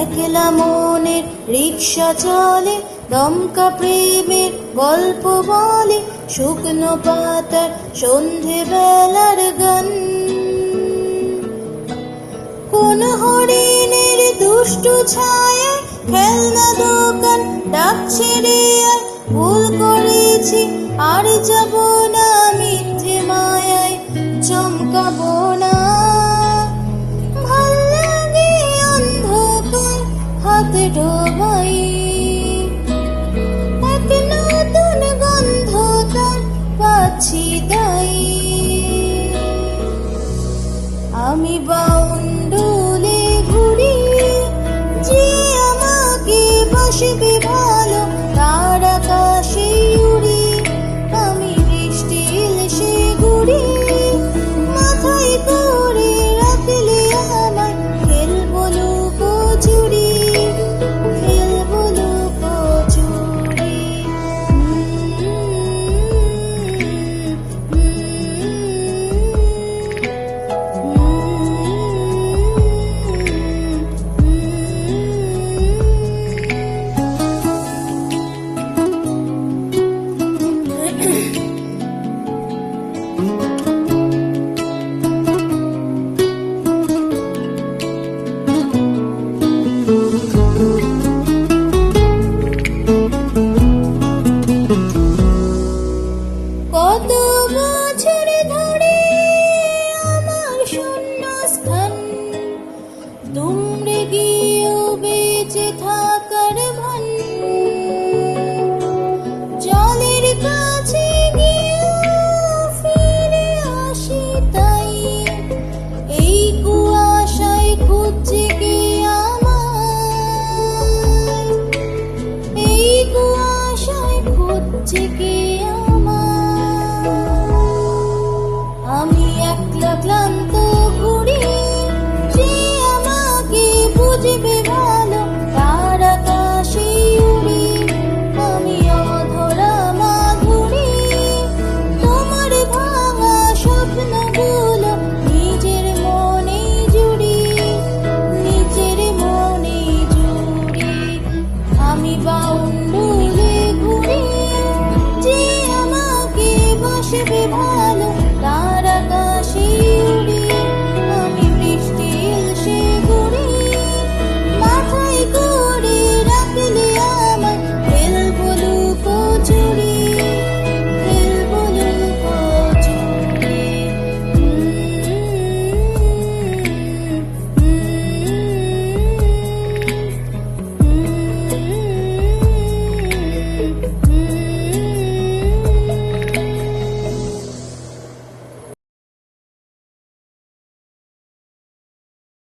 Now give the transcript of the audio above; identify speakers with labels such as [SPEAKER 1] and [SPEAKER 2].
[SPEAKER 1] একলা মনের রিক্সা চলে, দমকা প্রেমের গল্প বলে, শুকনো পাতার সন্ধে বেলার গান। কোন হরিণের দুষ্টু ছায় খেলনা দোকান ডাকছে রে আয়, ভুল করেছি আর যাব না মিথ্যে মায়ায় চমকাবো না। ভাল লাগে অন্ধকার হাতে ডোবাই, এক নতুন গন্ধ তার পাচ্ছি তাই। আমি বাউন্ডুলে ঘুরি, যে আমাকে বাসবে ভালো তার আকাশে উড়ি। আমি বৃষ্টির সে গুড়ি মাথায় করে রাখলে আমায়, খেলবো লুকোচুরি, খেলবো লুকোচুরি। কত বছর ধরে আমার শূন্যস্থান, দুমড়ে গিয়েও বেঁচে থাকার ভান। জলের কাছে গিয়েও ফিরে আসি তাই, এই কুয়াশায় খুঁজছে কে আমায়, এই কুয়াশায় খুঁজছে কে আমায়। আমি একলা ক্লান্ত